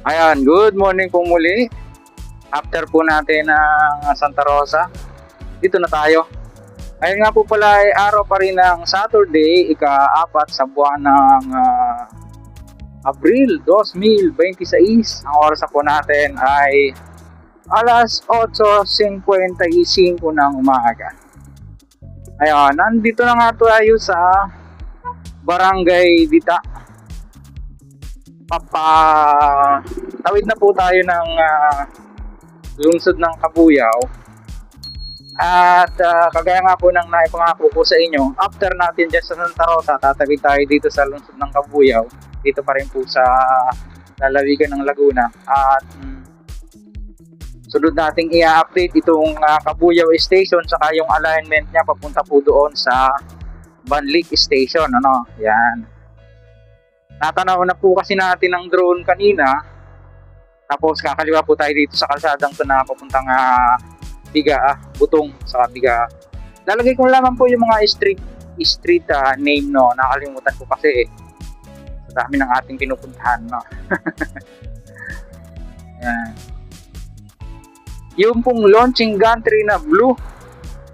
Ayan, good morning po muli. After po natin ng Santa Rosa, dito na tayo. Ngayon nga po pala ay araw pa rin ng Saturday, ika-4 sa buwan ng Abril 2026. Ang oras po natin ay alas 8:55 ng umaga. Ayan, nandito na nga tayo sa Barangay Dita. Tawid na po tayo ng lungsod ng Cabuyao. At kagaya nga po ng naipangako ko sa inyo, after natin dyan sa Santa Rosa, tatawid tayo dito sa lungsod ng Cabuyao. Dito pa rin po sa lalawigan ng Laguna. At sunod nating i-update itong Cabuyao Station saka yung alignment niya papunta po doon sa Banlic Station. Yan. Natanaw na po kasi natin ng drone kanina. Tapos kakaliwa po tayo dito sa kalsadang ito na papuntang Butong sa Biga. Lalagay ko lamang po yung mga street name, no. Nakalimutan ko kasi sa dami ng ating pinupuntahan, no. Yan. Yung pong launching gantry na blue,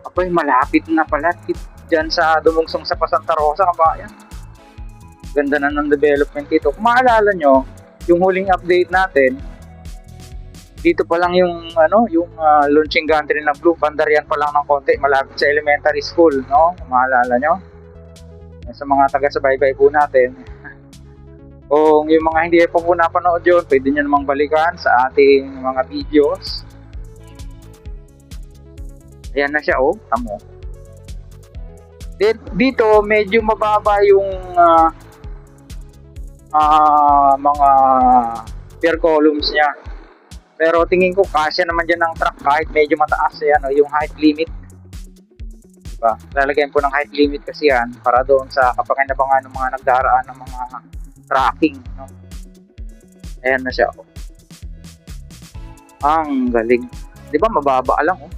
apoy malapit na pala dyan sa dumungsong sa Santa Rosa, kabayan. Ganda na ng development dito. Kung maalala nyo, yung huling update natin, dito pa lang yung launching gantry na blue, bandarian pa lang ng konti, malapit sa elementary school, no? Kung maalala nyo. Sa mga taga-subaybay po natin. Kung yung mga hindi pa po napanood yun, pwede nyo namang balikan sa ating mga videos. Ayan na siya, oh. Tamo. Dito, medyo mababa yung mga pier columns niya. Pero tingin ko kasya naman dyan ng truck kahit medyo mataas yan, yung height limit. Diba? Lalagyan po ng height limit kasi yan para doon sa kapakinabangan ng mga nagdaraan ng mga tracking. No? Ayan na siya. Oh. Ang galing. Di ba mababa lang, oh.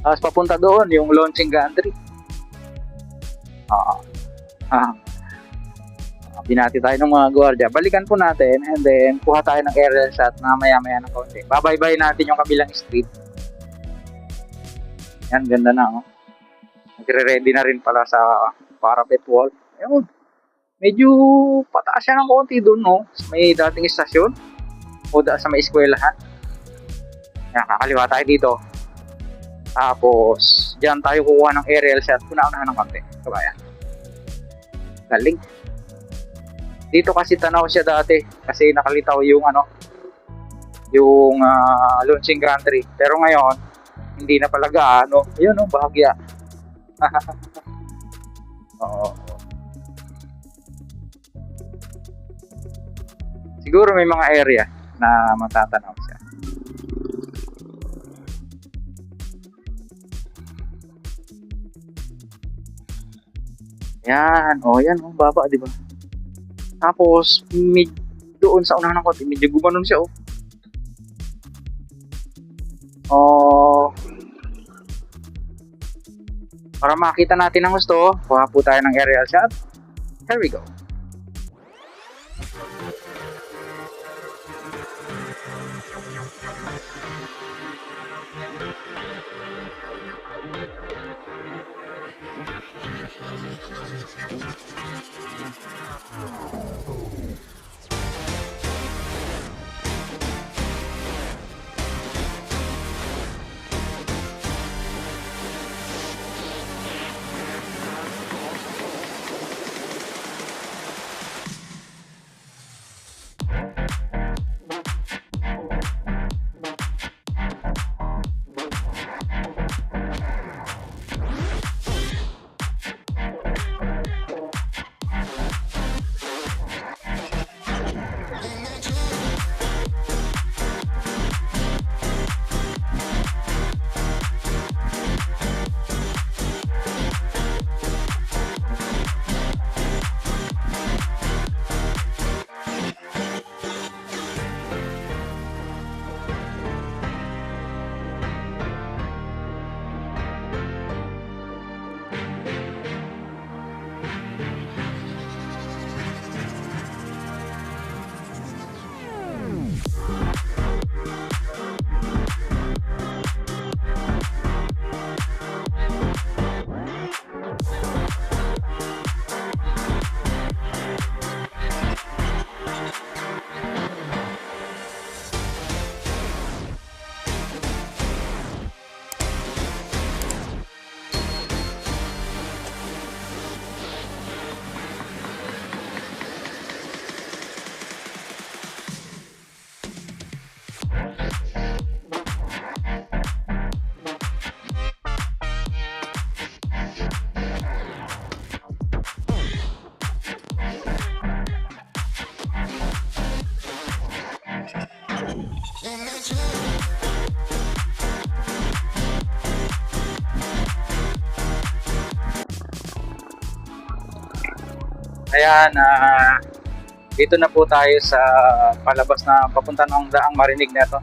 Tapos papunta doon yung launching gantry. Binati tayo ng mga gwardiya. Balikan po natin and then kuha tayo ng aerial shot na maya-maya ng konti. Babaybay natin yung kabilang street. Yan, ganda na, oh. Nagre-ready na rin pala sa parapet wall. Ayun. Medyo pataas siya ng konti doon, no? May dating istasyon o sa may eskwelahan. Yan, kakaliwa tayo dito. Tapos, diyan tayo kukuha ng aerial shot. Una-unahan ng konti. Kabayan. Galing. Dito kasi tanaw siya dati. Kasi nakalitaw yung launching gantry. Pero ngayon, hindi na pala gaano. Ayun, bahagya. Oo. Siguro may mga area na matatanaw siya. Yan, yan, baba, di ba? Tapos, doon sa unahan ng konti, medyo gumanon siya, oh. Para makita natin ang gusto, kuha po tayo ng aerial shot. Here we go. Ayan, dito na po tayo sa palabas na papunta ng Daang Marinig na to.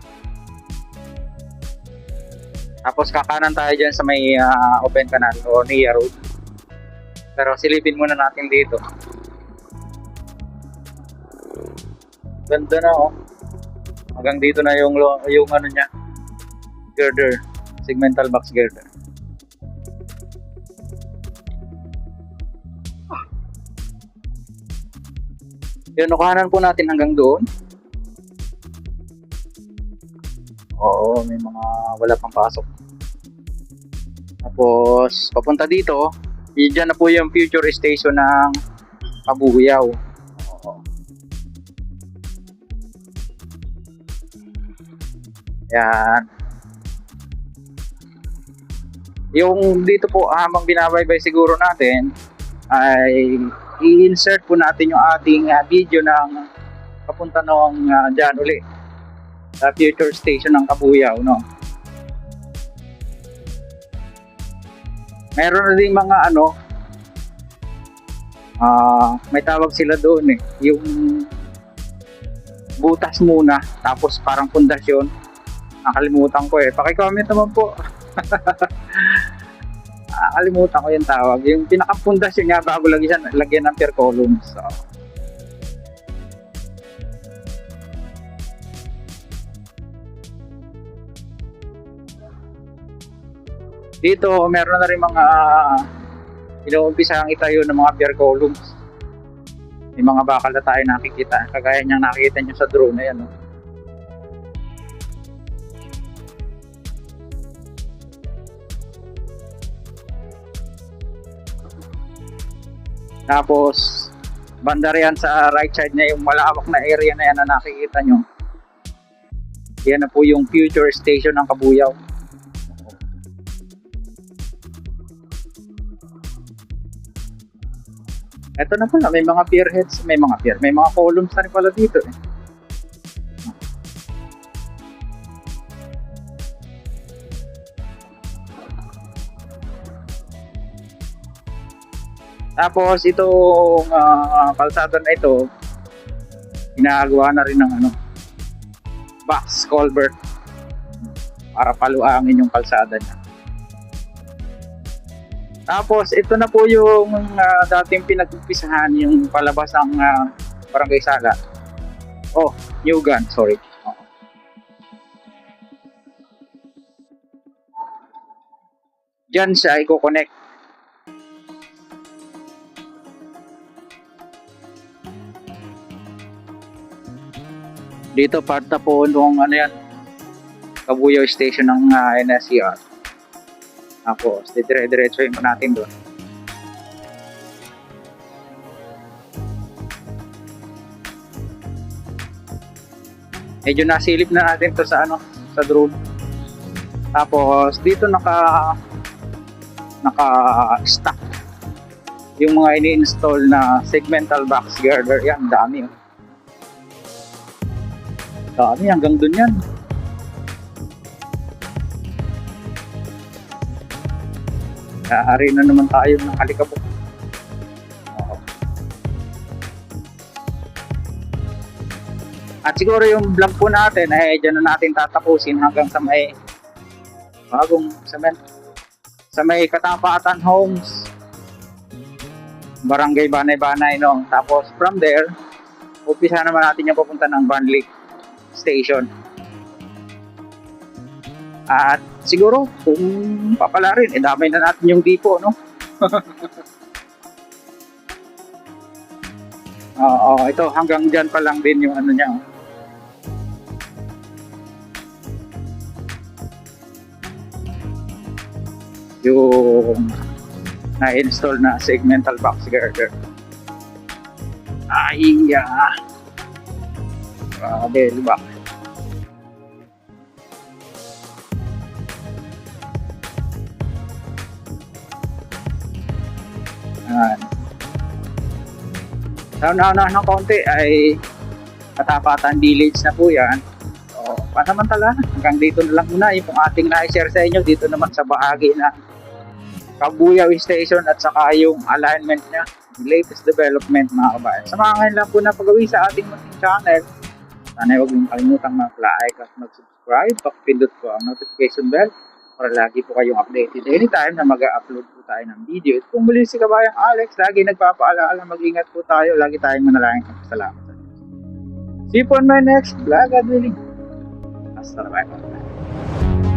Tapos kakanan tayo dyan sa may open canal o Nia Road. Pero silipin muna natin dito. Ganda na oh. Hanggang dito na yung ano niya, girder, segmental box girder. Yun, kuhanan po natin hanggang doon. Oo, may mga wala pang pasok. Tapos, papunta dito, dyan na po yung future station ng Kabuyaw. Oo. Yan. Yung dito po, habang binabaybay siguro natin, ay i-insert po natin yung ating video ng papunta nung dyan uli sa future station ng Kabuyaw, no? Meron din mga ano, may tawag sila doon eh, yung butas muna tapos parang pundasyon. Nakalimutan ko eh, paki-comment naman po. Kalimutan ko yung tawag, yung pinakapundasyon nga bago lagyan ng pier columns. So, dito meron na rin mga inuumpisa ang itayo ng mga pier columns. May mga bakal na tayo nakikita, kagaya niyang nakikita niyo sa drone na yan, no? Tapos banda riyan sa right side niya, yung malawak na area na yan na nakikita nyo, yan na po yung future station ng Kabuyaw. Ito na pala, may mga pier heads, may mga columns na rin pala dito eh. Tapos itong kalsada na ito, ginagawa na rin ng ano, box culvert para paluangin yung kalsada niya. Tapos ito na po yung dating pinag-umpisahan, yung palabas ng Barangay Sala. Oh, Newgan, sorry. Diyan siya i-connect. Dito part na po nung ano yan, Kabuyaw station ng NSCR. Tapos dire-diretsohin po natin doon. Medyo nasilip na natin to sa ano, sa drone. Tapos dito naka-stack yung mga ini-install na segmental box girder. Yan, dami oh. Dami hanggang dun yan. Hari na naman tayo ng Alikabok. At siguro yung vlog po natin ay dyan na natin tatapusin hanggang sa may bagong sa may Katapatan Homes, Barangay Banay-Banay, no? Tapos from there, umpisa naman natin yung papunta ng Banlik Station. At siguro kung papala rin, damay na natin yung dipo, no? Oo, ito hanggang dyan pa lang din yung ano niya. Yung na-install na segmental box girder. Ay, grabe, diba? Sa una ng konti ay Katapatan Village na po yan. So, pansamantala, hanggang dito na lang muna yung ating na-share sa inyo dito naman sa bahagi na Kabuyaw Station at saka yung alignment niya, yung latest development mga kabayan. Sa mga ngayon lang po na pag-uwi sa ating munting channel, sana huwag mong kalimutang mag-like at mag-subscribe, pakipindot po ang notification bell para lagi po kayong updated anytime na mag-upload po tayo ng video. At kung muli si Kabayang Alex, lagi nagpapaalala, mag-ingat po tayo, lagi tayong manalangin at salamat sa Diyos. See you on my next vlog, God willing. Hasta la próxima.